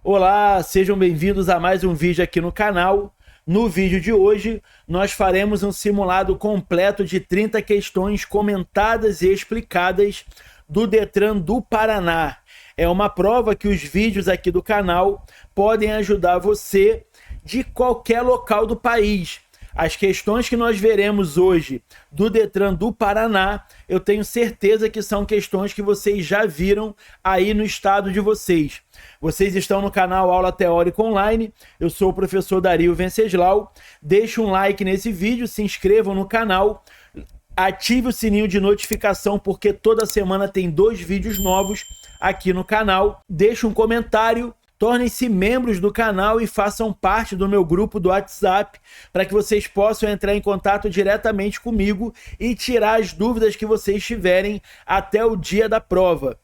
Olá, sejam bem-vindos a mais um vídeo aqui no canal. No vídeo de hoje, nós faremos um simulado completo de 30 questões comentadas e explicadas do Detran do Paraná. É uma prova que os vídeos aqui do canal podem ajudar você de qualquer local do país. As questões que nós veremos hoje do Detran do Paraná, eu tenho certeza que são questões que vocês já viram aí no estado de vocês. Vocês estão no canal Aula Teórica Online, eu sou o professor Dario Venceslau. Deixe um like nesse vídeo, se inscrevam no canal, ative o sininho de notificação porque toda semana tem 2 vídeos novos aqui no canal. Deixe um comentário. Tornem-se membros do canal e façam parte do meu grupo do WhatsApp para que vocês possam entrar em contato diretamente comigo e tirar as dúvidas que vocês tiverem até o dia da prova.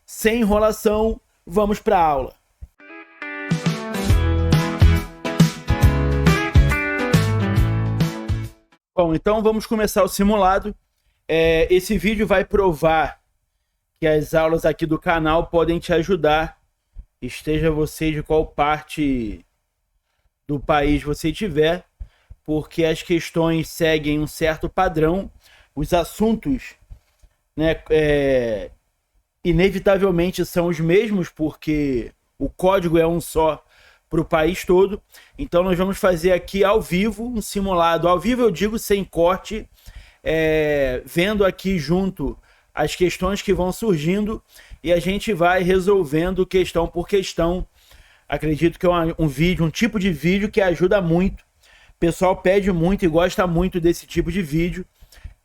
Sem enrolação, vamos para a aula. Bom, então vamos começar o simulado. Esse vídeo vai provar que as aulas aqui do canal podem te ajudar. Esteja você de qual parte do país você tiver, porque as questões seguem um certo padrão, os assuntos, né, inevitavelmente são os mesmos, porque o código é um só para o país todo. Então nós vamos fazer aqui ao vivo, um simulado ao vivo, eu digo sem corte, vendo aqui junto as questões que vão surgindo e a gente vai resolvendo questão por questão. Acredito que é um tipo de vídeo que ajuda muito. O pessoal pede muito e gosta muito desse tipo de vídeo.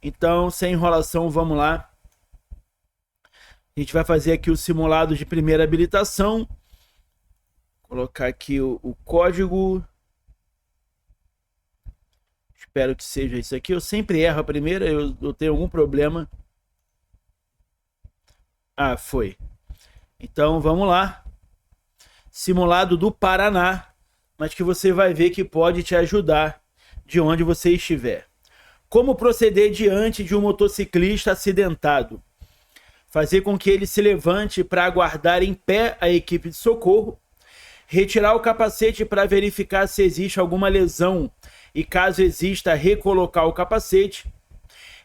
Então, sem enrolação, vamos lá. A gente vai fazer aqui o simulado de primeira habilitação. Vou colocar aqui o código. Espero que seja isso aqui. Eu sempre erro a primeira, eu tenho algum problema. Ah, foi. Então, vamos lá. Simulado do Paraná, mas que você vai ver que pode te ajudar de onde você estiver. Como proceder diante de um motociclista acidentado? Fazer com que ele se levante para aguardar em pé a equipe de socorro. Retirar o capacete para verificar se existe alguma lesão e, caso exista, recolocar o capacete.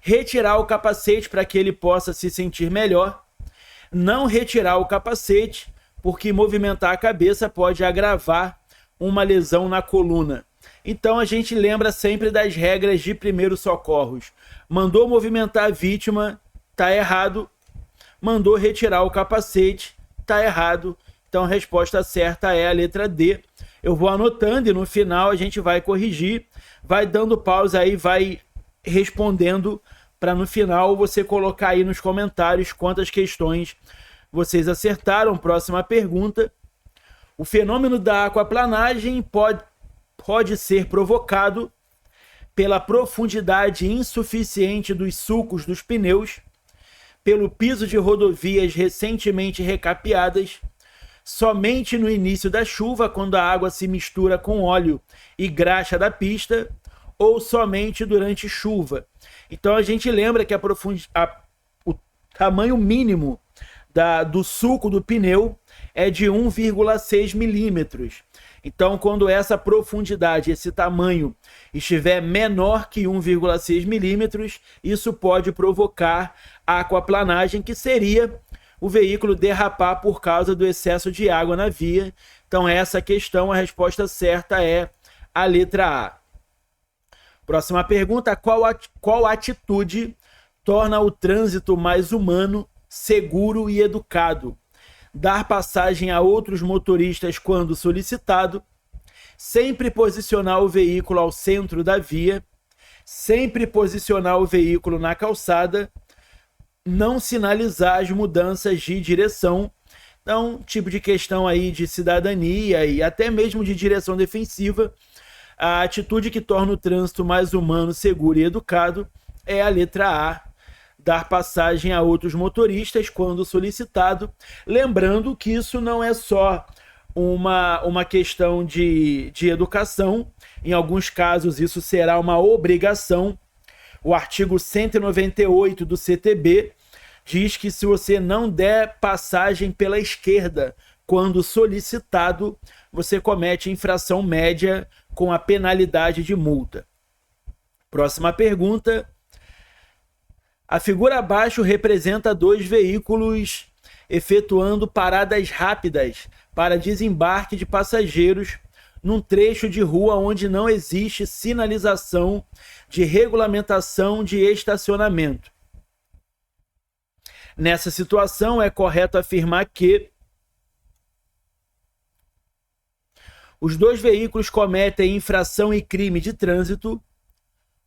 Retirar o capacete para que ele possa se sentir melhor. Não retirar o capacete, porque movimentar a cabeça pode agravar uma lesão na coluna. Então a gente lembra sempre das regras de primeiros socorros. Mandou movimentar a vítima, tá errado. Mandou retirar o capacete, tá errado. Então a resposta certa é a letra D. Eu vou anotando e no final a gente vai corrigir, vai dando pausa aí, vai respondendo, para no final você colocar aí nos comentários quantas questões vocês acertaram. Próxima pergunta. O fenômeno da aquaplanagem pode ser provocado pela profundidade insuficiente dos sulcos dos pneus, pelo piso de rodovias recentemente recapeadas, somente no início da chuva, quando a água se mistura com óleo e graxa da pista, ou somente durante chuva. Então a gente lembra que o tamanho mínimo do sulco do pneu é de 1,6 milímetros. Então, quando essa profundidade, esse tamanho, estiver menor que 1,6 milímetros, isso pode provocar aquaplanagem, que seria o veículo derrapar por causa do excesso de água na via. Então, essa questão, a resposta certa é a letra A. Próxima pergunta. Qual atitude torna o trânsito mais humano, seguro e educado? Dar passagem a outros motoristas quando solicitado. Sempre posicionar o veículo ao centro da via. Sempre posicionar o veículo na calçada. Não sinalizar as mudanças de direção. Então, tipo de questão aí de cidadania e até mesmo de direção defensiva. A atitude que torna o trânsito mais humano, seguro e educado é a letra A. Dar passagem a outros motoristas quando solicitado. Lembrando que isso não é só uma questão de educação. Em alguns casos isso será uma obrigação. O artigo 198 do CTB diz que se você não der passagem pela esquerda quando solicitado, você comete infração média com a penalidade de multa. Próxima pergunta. A figura abaixo representa 2 veículos efetuando paradas rápidas para desembarque de passageiros num trecho de rua onde não existe sinalização de regulamentação de estacionamento. Nessa situação, é correto afirmar que os 2 veículos cometem infração e crime de trânsito.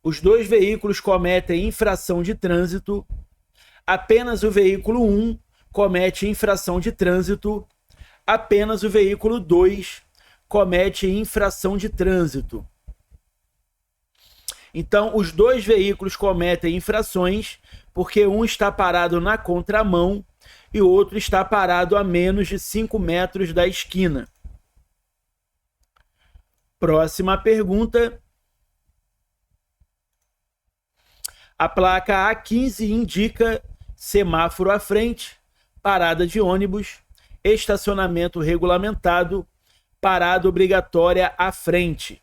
Os 2 veículos cometem infração de trânsito. Apenas o veículo 1 comete infração de trânsito. Apenas o veículo 2 comete infração de trânsito. Então, os 2 veículos cometem infrações porque um está parado na contramão e o outro está parado a menos de 5 metros da esquina. Próxima pergunta. A placa A15 indica semáforo à frente, parada de ônibus, estacionamento regulamentado, parada obrigatória à frente.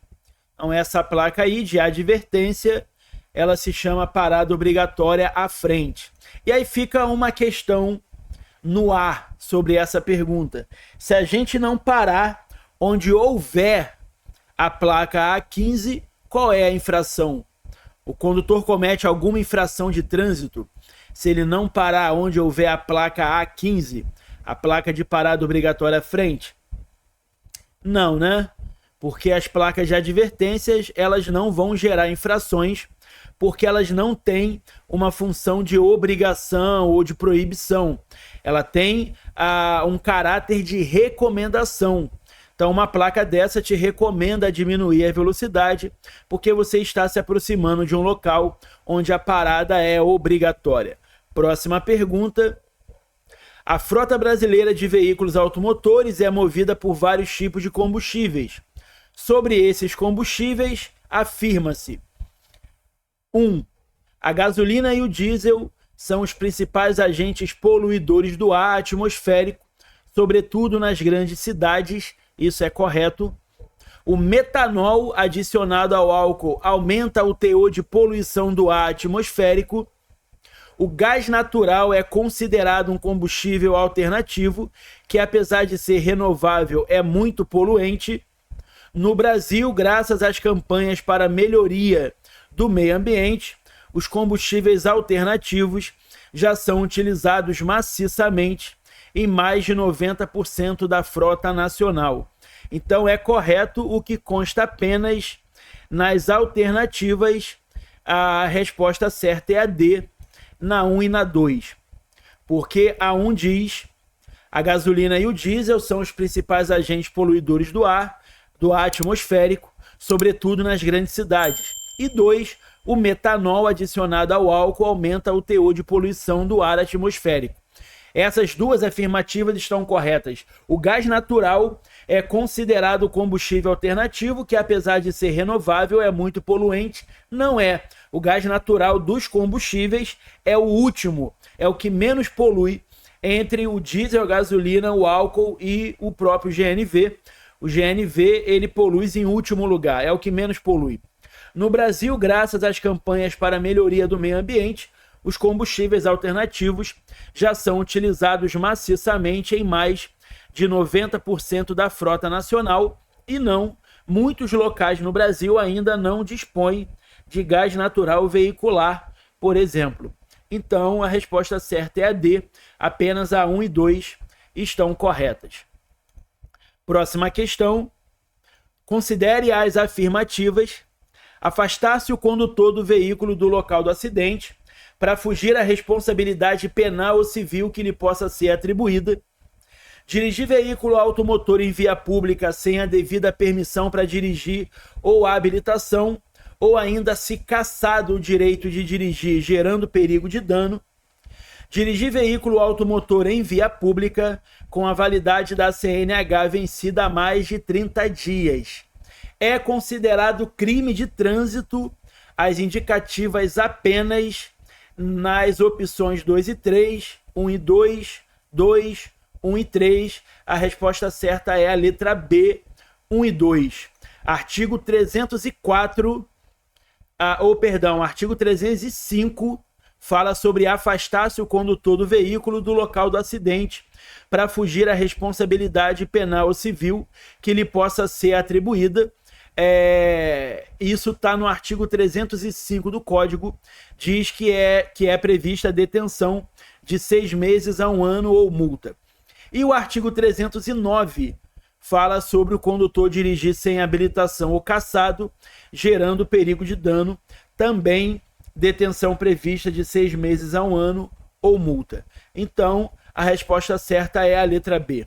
Então, essa placa aí de advertência, ela se chama parada obrigatória à frente. E aí fica uma questão no ar sobre essa pergunta. Se a gente não parar onde houver a placa A15, qual é a infração? O condutor comete alguma infração de trânsito se ele não parar onde houver a placa A15, a placa de parada obrigatória à frente? Não, né? Porque as placas de advertências, elas não vão gerar infrações, porque elas não têm uma função de obrigação ou de proibição. Ela tem um caráter de recomendação. Então, uma placa dessa te recomenda diminuir a velocidade, porque você está se aproximando de um local onde a parada é obrigatória. Próxima pergunta. A frota brasileira de veículos automotores é movida por vários tipos de combustíveis. Sobre esses combustíveis, afirma-se: 1. A gasolina e o diesel são os principais agentes poluidores do ar atmosférico, sobretudo nas grandes cidades. Isso é correto. O metanol adicionado ao álcool aumenta o teor de poluição do ar atmosférico. O gás natural é considerado um combustível alternativo, que apesar de ser renovável, é muito poluente. No Brasil, graças às campanhas para melhoria do meio ambiente, os combustíveis alternativos já são utilizados maciçamente em mais de 90% da frota nacional. Então é correto o que consta apenas nas alternativas. A resposta certa é a D, na 1 e na 2. Porque a 1 diz: a gasolina e o diesel são os principais agentes poluidores do ar atmosférico, sobretudo nas grandes cidades. E 2, o metanol adicionado ao álcool aumenta o teor de poluição do ar atmosférico. Essas 2 afirmativas estão corretas. O gás natural é considerado combustível alternativo, que apesar de ser renovável, é muito poluente. Não é. O gás natural dos combustíveis é o último, é o que menos polui entre o diesel, a gasolina, o álcool e o próprio GNV. O GNV, ele polui em último lugar, é o que menos polui. No Brasil, graças às campanhas para melhoria do meio ambiente, os combustíveis alternativos já são utilizados maciçamente em mais de 90% da frota nacional e muitos locais no Brasil ainda não dispõem de gás natural veicular, por exemplo. Então, a resposta certa é a D, apenas a 1 e 2 estão corretas. Próxima questão. Considere as afirmativas. Afastar-se o condutor do veículo do local do acidente para fugir à responsabilidade penal ou civil que lhe possa ser atribuída. Dirigir veículo automotor em via pública sem a devida permissão para dirigir ou habilitação, ou ainda se cassado o direito de dirigir, gerando perigo de dano. Dirigir veículo automotor em via pública com a validade da CNH vencida há mais de 30 dias. É considerado crime de trânsito. As indicativas apenas nas opções 2 e 3, 1 e 2, 2, 1 e 3. A resposta certa é a letra B, 1 e 2. Artigo 304, artigo 305 fala sobre afastar-se o condutor do veículo do local do acidente para fugir à responsabilidade penal ou civil que lhe possa ser atribuída. Isso está no artigo 305 do Código, diz que é prevista a detenção de 6 meses a 1 ano ou multa. E o artigo 309 fala sobre o condutor dirigir sem habilitação ou cassado, gerando perigo de dano, também detenção prevista de 6 meses a 1 ano ou multa. Então, a resposta certa é a letra B.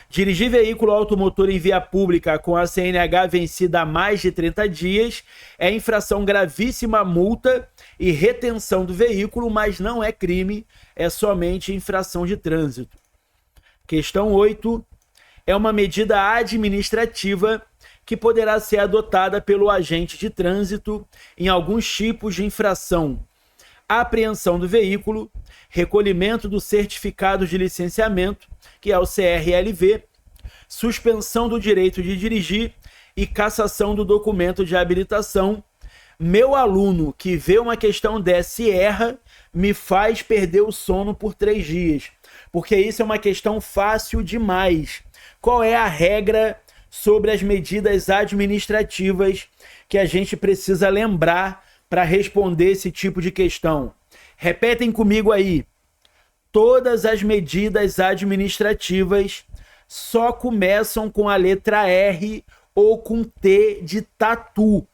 Dirigir veículo automotor em via pública com a CNH vencida há mais de 30 dias é infração gravíssima, multa e retenção do veículo, mas não é crime, é somente infração de trânsito. Questão 8. É uma medida administrativa que poderá ser adotada pelo agente de trânsito em alguns tipos de infração: apreensão do veículo, recolhimento do certificado de licenciamento, que é o CRLV, suspensão do direito de dirigir e cassação do documento de habilitação. Meu aluno que vê uma questão dessa e erra, me faz perder o sono por 3 dias, porque isso é uma questão fácil demais. Qual é a regra sobre as medidas administrativas que a gente precisa lembrar para responder esse tipo de questão? Repetem comigo aí. Todas as medidas administrativas só começam com a letra R ou com T de tatu.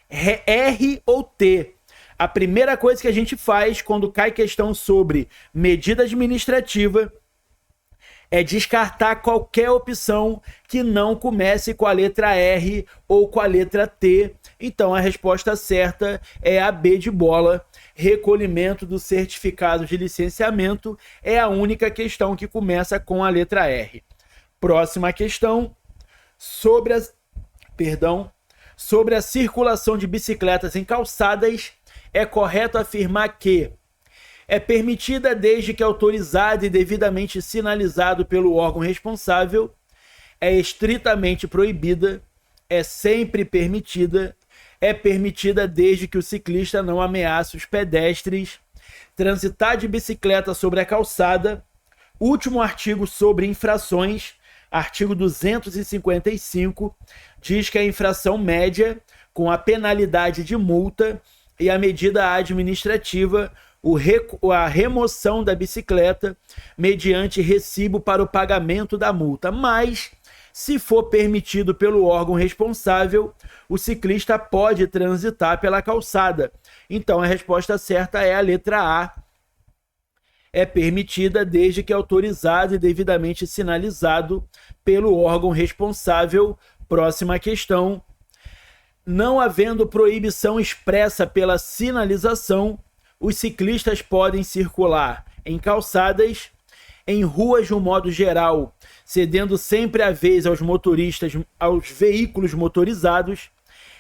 R ou T. A primeira coisa que a gente faz quando cai questão sobre medida administrativa é descartar qualquer opção que não comece com a letra R ou com a letra T. Então, a resposta certa é a B de bola. Recolhimento do certificado de licenciamento é a única questão que começa com a letra R. Próxima questão. Sobre a circulação de bicicletas em calçadas, é correto afirmar que é permitida desde que autorizada e devidamente sinalizado pelo órgão responsável, é estritamente proibida, é sempre permitida, é permitida desde que o ciclista não ameace os pedestres, transitar de bicicleta sobre a calçada. Último artigo sobre infrações, artigo 255, diz que a infração média, com a penalidade de multa e a medida administrativa, a remoção da bicicleta mediante recibo para o pagamento da multa. Mas, se for permitido pelo órgão responsável, o ciclista pode transitar pela calçada. Então, a resposta certa é a letra A. É permitida desde que autorizado e devidamente sinalizado pelo órgão responsável. Próxima questão. Não havendo proibição expressa pela sinalização, os ciclistas podem circular em calçadas, em ruas de um modo geral, cedendo sempre a vez aos motoristas, aos veículos motorizados,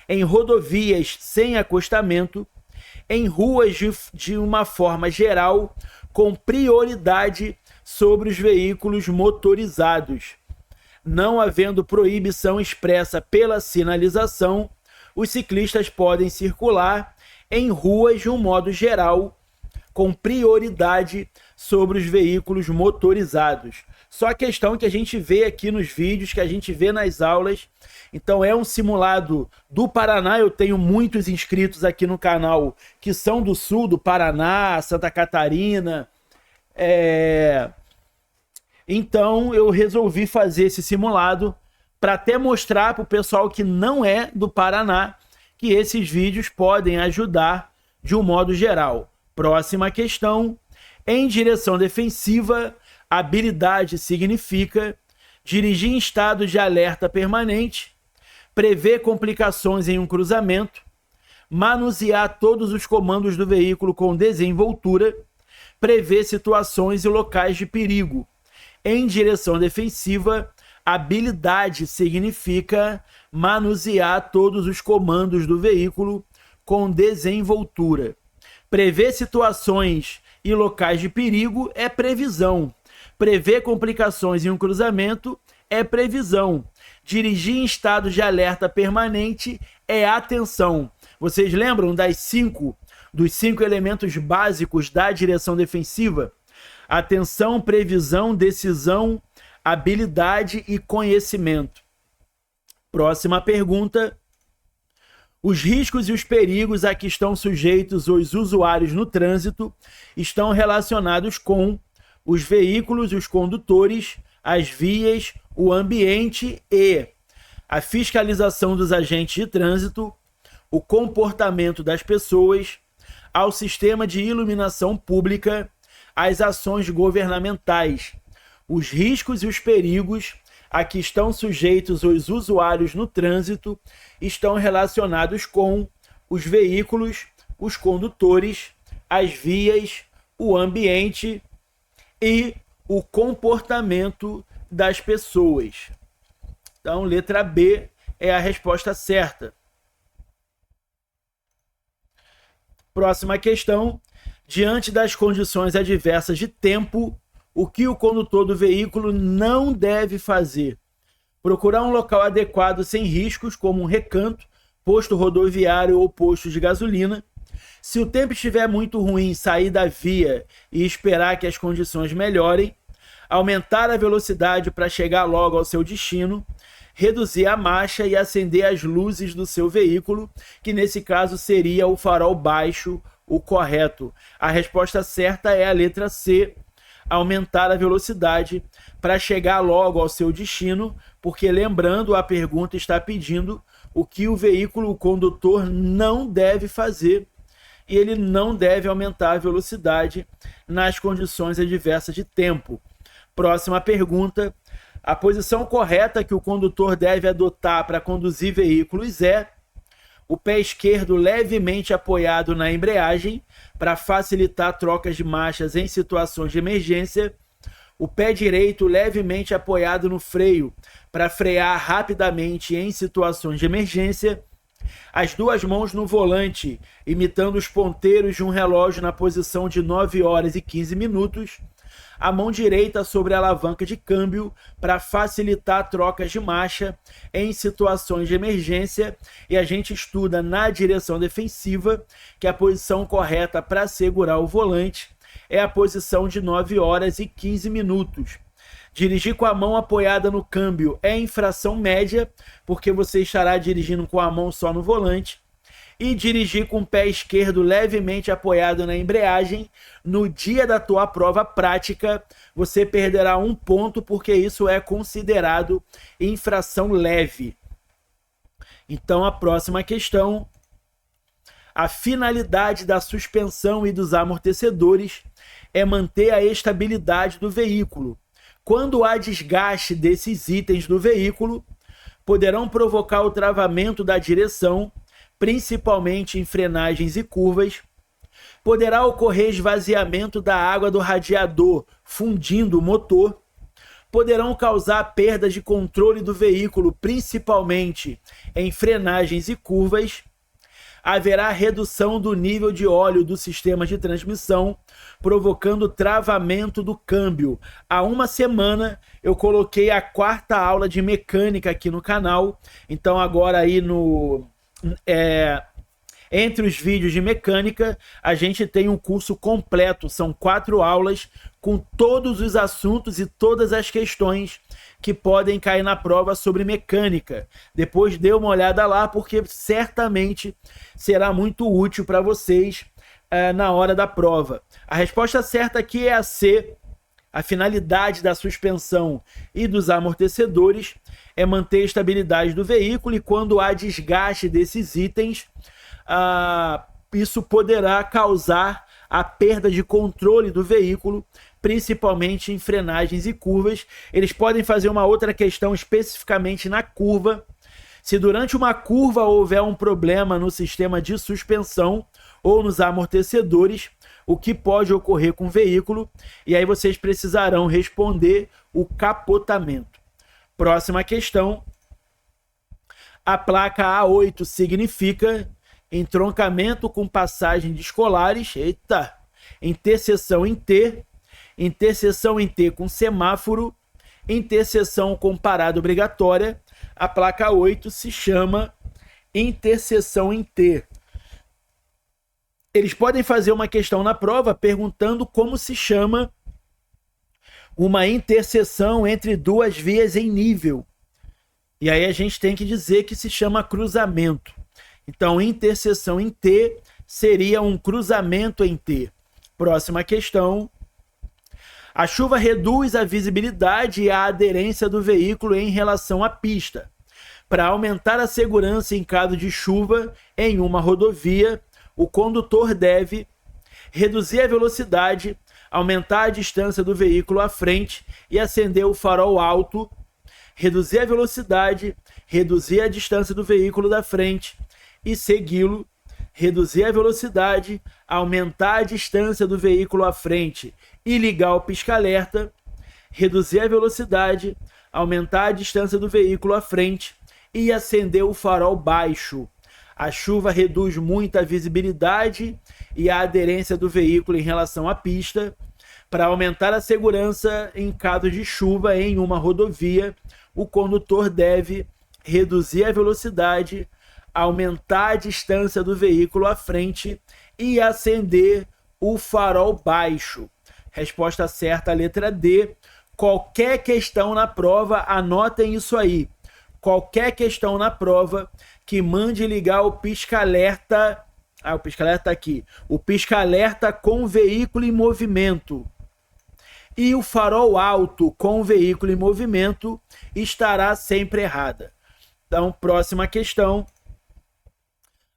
em rodovias sem acostamento, em ruas de uma forma geral, com prioridade sobre os veículos motorizados. Não havendo proibição expressa pela sinalização, os ciclistas podem circular em ruas de um modo geral, com prioridade sobre os veículos motorizados. Só a questão que a gente vê aqui nos vídeos, que a gente vê nas aulas. Então é um simulado do Paraná. Eu tenho muitos inscritos aqui no canal que são do sul, do Paraná, Santa Catarina. Então eu resolvi fazer esse simulado para até mostrar para o pessoal que não é do Paraná que esses vídeos podem ajudar de um modo geral. Próxima questão. Em direção defensiva, habilidade significa dirigir em estado de alerta permanente, prever complicações em um cruzamento, manusear todos os comandos do veículo com desenvoltura, prever situações e locais de perigo. Em direção defensiva, habilidade significa manusear todos os comandos do veículo com desenvoltura. Prever situações e locais de perigo é previsão. Prever complicações em um cruzamento é previsão. Dirigir em estado de alerta permanente é atenção. Vocês lembram dos cinco elementos básicos da direção defensiva? Atenção, previsão, decisão, habilidade e conhecimento. Próxima pergunta. Os riscos e os perigos a que estão sujeitos os usuários no trânsito estão relacionados com os veículos, os condutores, as vias, o ambiente e a fiscalização dos agentes de trânsito, o comportamento das pessoas, ao sistema de iluminação pública, as ações governamentais. Os riscos e os perigos a que estão sujeitos os usuários no trânsito estão relacionados com os veículos, os condutores, as vias, o ambiente e o comportamento das pessoas. Então, letra B é a resposta certa. Próxima questão. Diante das condições adversas de tempo, o que o condutor do veículo não deve fazer? Procurar um local adequado sem riscos, como um recanto, posto rodoviário ou posto de gasolina. Se o tempo estiver muito ruim, sair da via e esperar que as condições melhorem. Aumentar a velocidade para chegar logo ao seu destino. Reduzir a marcha e acender as luzes do seu veículo, que nesse caso seria o farol baixo, o correto. A resposta certa é a letra C. Aumentar a velocidade para chegar logo ao seu destino, porque lembrando, a pergunta está pedindo o que o veículo, o condutor, não deve fazer, e ele não deve aumentar a velocidade nas condições adversas de tempo. Próxima pergunta. A posição correta que o condutor deve adotar para conduzir veículos é o pé esquerdo levemente apoiado na embreagem para facilitar trocas de marchas em situações de emergência, o pé direito levemente apoiado no freio para frear rapidamente em situações de emergência, as duas mãos no volante, imitando os ponteiros de um relógio na posição de 9 horas e 15 minutos, a mão direita sobre a alavanca de câmbio para facilitar trocas de marcha em situações de emergência, e a gente estuda na direção defensiva que a posição correta para segurar o volante é a posição de 9 horas e 15 minutos. Dirigir com a mão apoiada no câmbio é infração média, porque você estará dirigindo com a mão só no volante. E dirigir com o pé esquerdo levemente apoiado na embreagem, no dia da tua prova prática, você perderá 1 ponto, porque isso é considerado infração leve. Então, a próxima questão. A finalidade da suspensão e dos amortecedores é manter a estabilidade do veículo. Quando há desgaste desses itens do veículo, poderão provocar o travamento da direção, principalmente em frenagens e curvas. Poderá ocorrer esvaziamento da água do radiador, fundindo o motor. Poderão causar perda de controle do veículo, principalmente em frenagens e curvas. Haverá redução do nível de óleo do sistema de transmissão, provocando travamento do câmbio. Há uma semana eu coloquei a 4ª aula de mecânica aqui no canal, então agora aí entre os vídeos de mecânica, a gente tem um curso completo, são 4 aulas com todos os assuntos e todas as questões que podem cair na prova sobre mecânica. Depois dê uma olhada lá, porque certamente será muito útil para vocês na hora da prova. A resposta certa aqui é a C. A finalidade da suspensão e dos amortecedores é manter a estabilidade do veículo, e quando há desgaste desses itens, isso poderá causar a perda de controle do veículo, principalmente em frenagens e curvas. Eles podem fazer uma outra questão especificamente na curva. Se durante uma curva houver um problema no sistema de suspensão ou nos amortecedores, o que pode ocorrer com o veículo, e aí vocês precisarão responder o capotamento. Próxima questão. A placa A8 significa entroncamento com passagem de escolares, interseção em T, interseção em T com semáforo, interseção com parada obrigatória. A placa 8 se chama interseção em T. Eles podem fazer uma questão na prova perguntando como se chama uma interseção entre duas vias em nível. E aí a gente tem que dizer que se chama cruzamento. Então, interseção em T seria um cruzamento em T. Próxima questão. A chuva reduz a visibilidade e a aderência do veículo em relação à pista. Para aumentar a segurança em caso de chuva em uma rodovia, o condutor deve reduzir a velocidade, aumentar a distância do veículo à frente e acender o farol alto, reduzir a velocidade, reduzir a distância do veículo da frente e segui-lo, reduzir a velocidade, aumentar a distância do veículo à frente e ligar o pisca-alerta, reduzir a velocidade, aumentar a distância do veículo à frente e acender o farol baixo. A chuva reduz muito a visibilidade e a aderência do veículo em relação à pista. Para aumentar a segurança em caso de chuva em uma rodovia, o condutor deve reduzir a velocidade, aumentar a distância do veículo à frente e acender o farol baixo. Resposta certa, a letra D. Qualquer questão na prova, anotem isso aí. Qualquer questão na prova que mande ligar o pisca-alerta. O pisca-alerta está aqui. O pisca-alerta com veículo em movimento e o farol alto com veículo em movimento estará sempre errada. Então, próxima questão.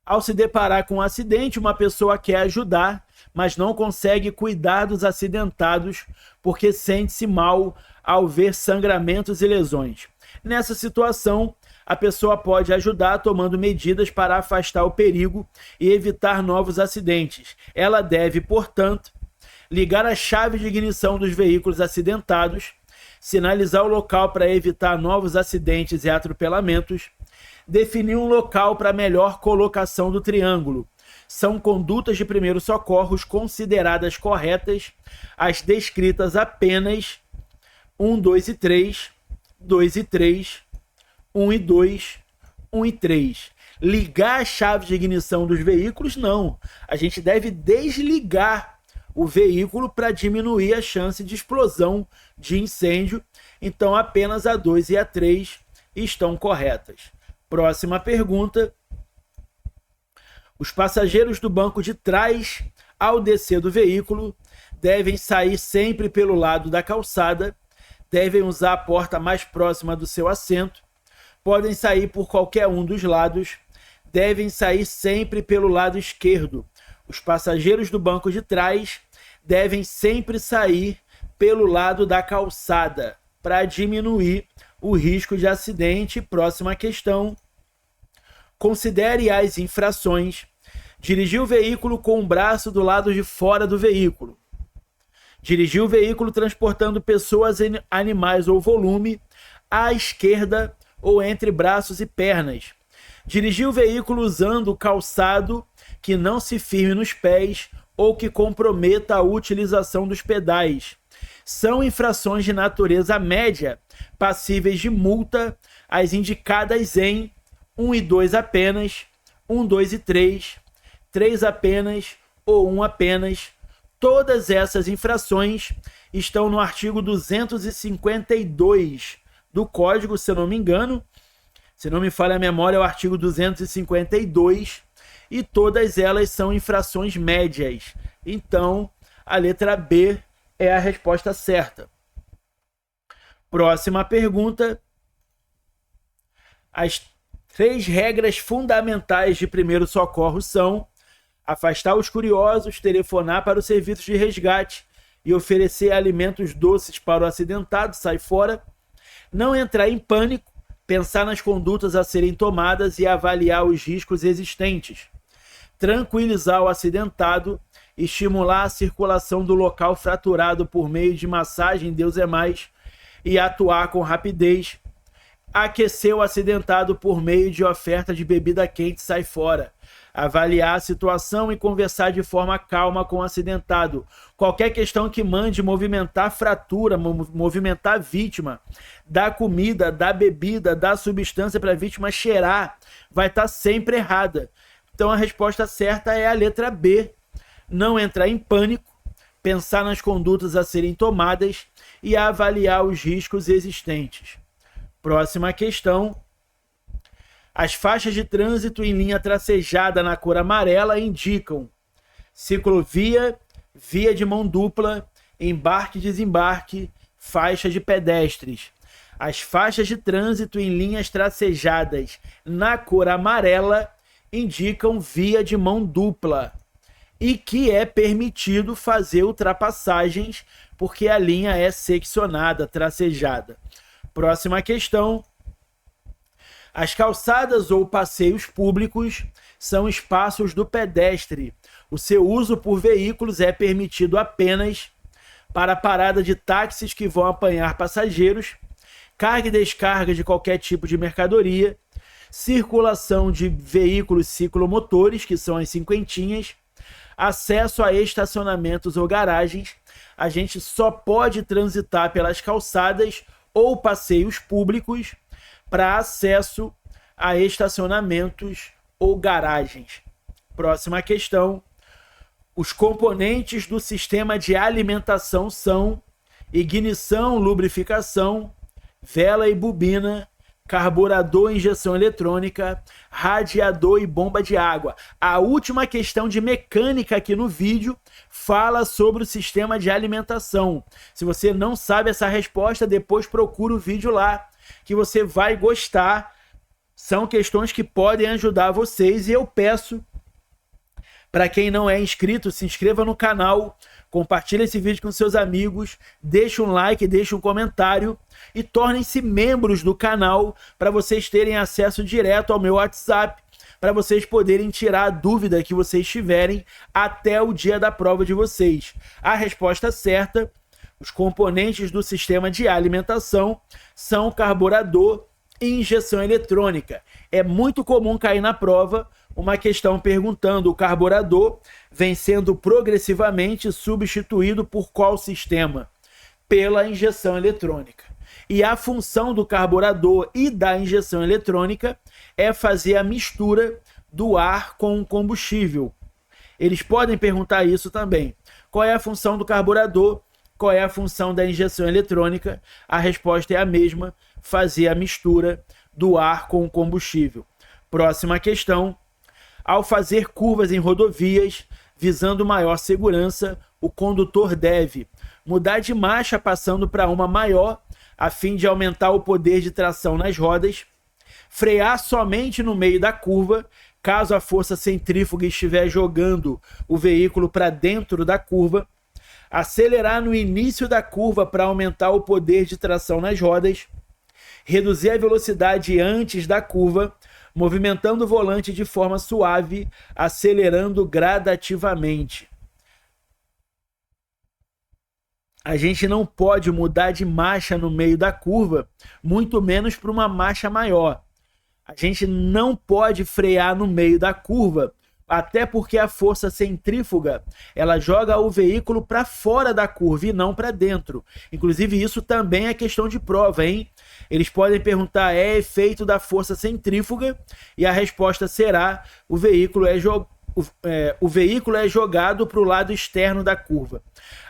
Ao se deparar com um acidente, uma pessoa quer ajudar, mas não consegue cuidar dos acidentados porque sente-se mal ao ver sangramentos e lesões. Nessa situação, a pessoa pode ajudar tomando medidas para afastar o perigo e evitar novos acidentes. Ela deve, portanto, ligar as chaves de ignição dos veículos acidentados, sinalizar o local para evitar novos acidentes e atropelamentos, definir um local para melhor colocação do triângulo. São condutas de primeiros socorros consideradas corretas as descritas apenas 1, 2 e 3, 2 e 3, 1 e 2, 1 e 3. Ligar as chaves de ignição dos veículos, não. A gente deve desligar o veículo para diminuir a chance de explosão de incêndio. Então, apenas a 2 e a 3 estão corretas. Próxima pergunta. Os passageiros do banco de trás, ao descer do veículo, devem sair sempre pelo lado da calçada, devem usar a porta mais próxima do seu assento, podem sair por qualquer um dos lados, devem sair sempre pelo lado esquerdo. Os passageiros do banco de trás devem sempre sair pelo lado da calçada para diminuir o risco de acidente. Próxima questão. Considere as infrações. Dirigir o veículo com o braço do lado de fora do veículo. Dirigir o veículo transportando pessoas, animais ou volume à esquerda ou entre braços e pernas. Dirigir o veículo usando calçado que não se firme nos pés ou que comprometa a utilização dos pedais. São infrações de natureza média, passíveis de multa, as indicadas em 1 e 2 apenas, 1, 2 e 3, 3 apenas ou 1 apenas. Todas essas infrações estão no artigo 252 do Código, se eu não me engano. Se não me falha a memória, é o artigo 252, e todas elas são infrações médias. Então, a letra B é a resposta certa. Próxima pergunta. As 3 regras fundamentais de primeiro socorro são: afastar os curiosos, telefonar para o serviço de resgate e oferecer alimentos doces para o acidentado, sai fora, não entrar em pânico, pensar nas condutas a serem tomadas e avaliar os riscos existentes, tranquilizar o acidentado, estimular a circulação do local fraturado por meio de massagem, Deus é mais, e atuar com rapidez, Aquecer o acidentado por meio de oferta de bebida quente, sai fora. Avaliar a situação e conversar de forma calma com o acidentado. Qualquer questão que mande movimentar a fratura, movimentar a vítima, dar comida, dar bebida, dar substância para a vítima cheirar, vai estar sempre errada. Então a resposta certa é a letra B. Não entrar em pânico, pensar nas condutas a serem tomadas e avaliar os riscos existentes. Próxima questão. As faixas de trânsito em linha tracejada na cor amarela indicam ciclovia, via de mão dupla, embarque e desembarque, faixa de pedestres. As faixas de trânsito em linhas tracejadas na cor amarela indicam via de mão dupla e que é permitido fazer ultrapassagens porque a linha é seccionada, tracejada. Próxima questão. As calçadas ou passeios públicos são espaços do pedestre. O seu uso por veículos é permitido apenas para a parada de táxis que vão apanhar passageiros, carga e descarga de qualquer tipo de mercadoria, circulação de veículos ciclomotores, que são as cinquentinhas, acesso a estacionamentos ou garagens. A gente só pode transitar pelas calçadas ou passeios públicos para acesso a estacionamentos ou garagens. Próxima questão. Os componentes do sistema de alimentação são ignição, lubrificação, vela e bobina, carburador, injeção eletrônica, radiador e bomba de água. A última questão de mecânica aqui no vídeo fala sobre o sistema de alimentação. Se você não sabe essa resposta, depois procura o vídeo lá, que você vai gostar. São questões que podem ajudar vocês e eu peço para quem não é inscrito, se inscreva no canal, compartilhe esse vídeo com seus amigos, deixe um like, deixe um comentário e tornem-se membros do canal para vocês terem acesso direto ao meu WhatsApp, para vocês poderem tirar a dúvida que vocês tiverem até o dia da prova de vocês. A resposta certa: os componentes do sistema de alimentação são carburador e injeção eletrônica. É muito comum cair na prova uma questão perguntando: o carburador vem sendo progressivamente substituído por qual sistema? Pela injeção eletrônica. E a função do carburador e da injeção eletrônica é fazer a mistura do ar com o combustível. Eles podem perguntar isso também. Qual é a função do carburador? Qual é a função da injeção eletrônica? A resposta é a mesma: fazer a mistura do ar com o combustível. Próxima questão. Ao fazer curvas em rodovias, visando maior segurança, o condutor deve mudar de marcha passando para uma maior, a fim de aumentar o poder de tração nas rodas, frear somente no meio da curva, caso a força centrífuga estiver jogando o veículo para dentro da curva, acelerar no início da curva para aumentar o poder de tração nas rodas, reduzir a velocidade antes da curva, movimentando o volante de forma suave, acelerando gradativamente. A gente não pode mudar de marcha no meio da curva, muito menos para uma marcha maior. A gente não pode frear no meio da curva, até porque a força centrífuga, ela joga o veículo para fora da curva e não para dentro. Inclusive, isso também é questão de prova, hein? Eles podem perguntar: é efeito da força centrífuga? E a resposta será: o veículo é jogado para o lado externo da curva.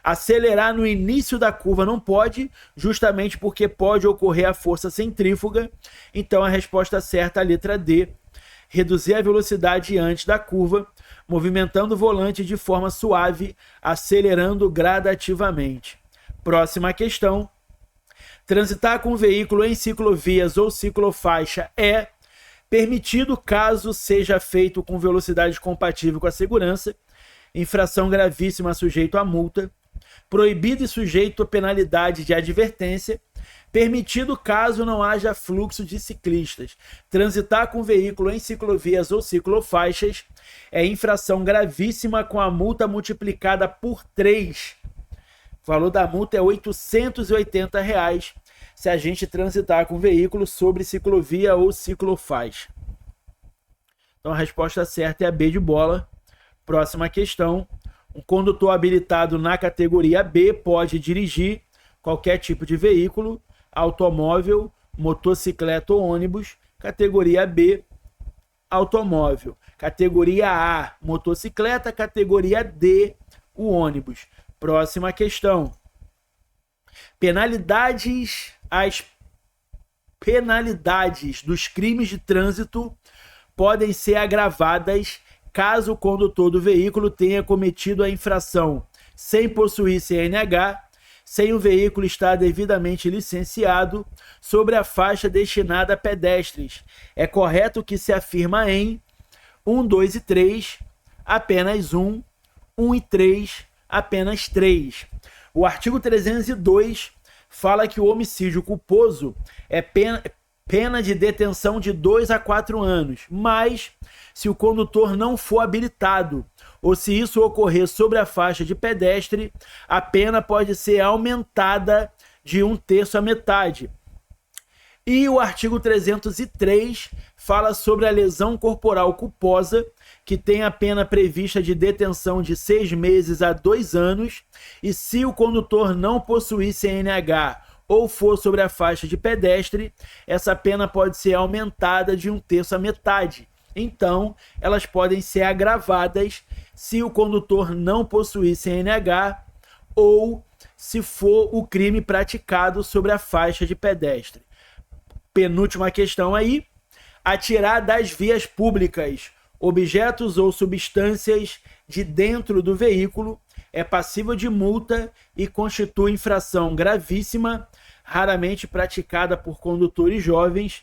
Acelerar no início da curva não pode, justamente porque pode ocorrer a força centrífuga. Então a resposta certa é a letra D. Reduzir a velocidade antes da curva, movimentando o volante de forma suave, acelerando gradativamente. Próxima questão. Transitar com o veículo em ciclovias ou ciclofaixa é permitido caso seja feito com velocidade compatível com a segurança, infração gravíssima sujeito a multa, proibido e sujeito a penalidade de advertência, permitido caso não haja fluxo de ciclistas. Transitar com veículo em ciclovias ou ciclofaixas é infração gravíssima com a multa multiplicada por 3. O valor da multa é R$ 880. se a gente transitar com o veículo sobre ciclovia ou ciclofaixa. Então a resposta certa é a B de bola. Próxima questão. Um condutor habilitado na categoria B pode dirigir qualquer tipo de veículo, automóvel, motocicleta ou ônibus. Categoria B, automóvel. Categoria A, motocicleta. Categoria D, o ônibus. Próxima questão. As penalidades dos crimes de trânsito podem ser agravadas caso o condutor do veículo tenha cometido a infração sem possuir CNH, sem o veículo estar devidamente licenciado, sobre a faixa destinada a pedestres. É correto que se afirma em 1, 2 e 3, apenas 1, 1 e 3, apenas 3. O artigo 302 fala que o homicídio culposo é pena de detenção de 2 a 4 anos, mas se o condutor não for habilitado ou se isso ocorrer sobre a faixa de pedestre, a pena pode ser aumentada de 1/3 à metade. E o artigo 303 fala sobre a lesão corporal culposa, que tem a pena prevista de detenção de 6 meses a 2 anos, e se o condutor não possuir CNH ou for sobre a faixa de pedestre, essa pena pode ser aumentada de 1/3 à metade. Então, elas podem ser agravadas se o condutor não possuir CNH ou se for o crime praticado sobre a faixa de pedestre. Penúltima questão aí. Atirar das vias públicas objetos ou substâncias de dentro do veículo é passível de multa e constitui infração gravíssima, raramente praticada por condutores jovens.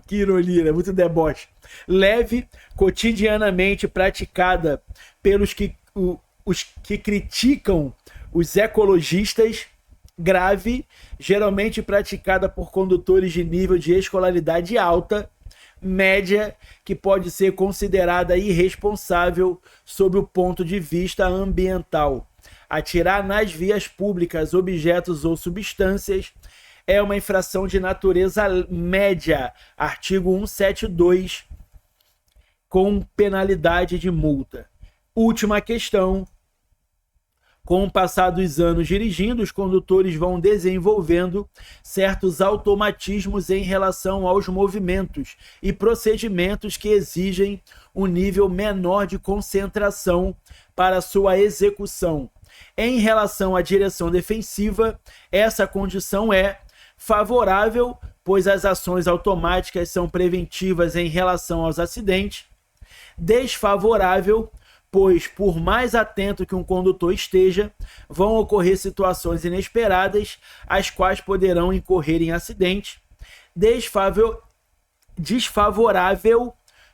Que ironia, muito deboche. Leve, cotidianamente praticada pelos os que criticam os ecologistas. Grave, geralmente praticada por condutores de nível de escolaridade alta. Média, que pode ser considerada irresponsável sob o ponto de vista ambiental. Atirar nas vias públicas objetos ou substâncias é uma infração de natureza média, artigo 172, com penalidade de multa. Última questão. Com o passar dos anos dirigindo, os condutores vão desenvolvendo certos automatismos em relação aos movimentos e procedimentos que exigem um nível menor de concentração para sua execução. Em relação à direção defensiva, essa condição é favorável, pois as ações automáticas são preventivas em relação aos acidentes. Desfavorável, pois, por mais atento que um condutor esteja, vão ocorrer situações inesperadas, as quais poderão incorrer em acidente. Desfavorável,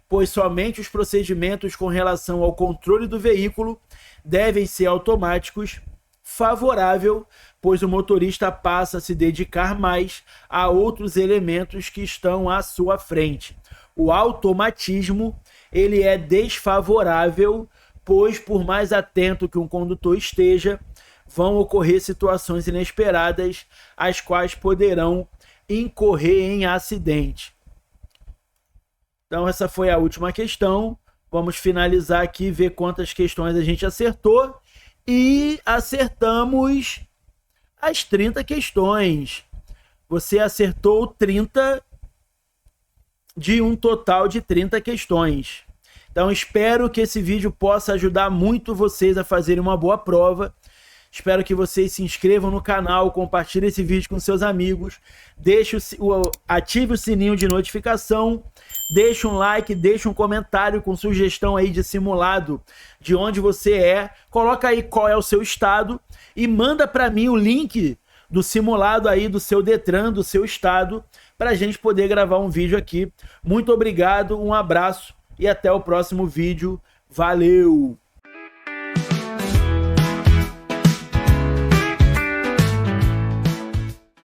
pois somente os procedimentos com relação ao controle do veículo devem ser automáticos. Favorável, pois o motorista passa a se dedicar mais a outros elementos que estão à sua frente. O automatismo, ele é desfavorável, pois por mais atento que um condutor esteja, vão ocorrer situações inesperadas, as quais poderão incorrer em acidente. Então essa foi a última questão. Vamos finalizar aqui, ver quantas questões a gente acertou. E acertamos as 30 questões. Você acertou 30 de um total de 30 questões. Então espero que esse vídeo possa ajudar muito vocês a fazerem uma boa prova. Espero que vocês se inscrevam no canal, compartilhem esse vídeo com seus amigos, ative o sininho de notificação, deixe um like, deixe um comentário com sugestão aí de simulado de onde você é, coloca aí qual é o seu estado e manda para mim o link do simulado aí do seu Detran, do seu estado, para a gente poder gravar um vídeo aqui. Muito obrigado, um abraço e até o próximo vídeo. Valeu!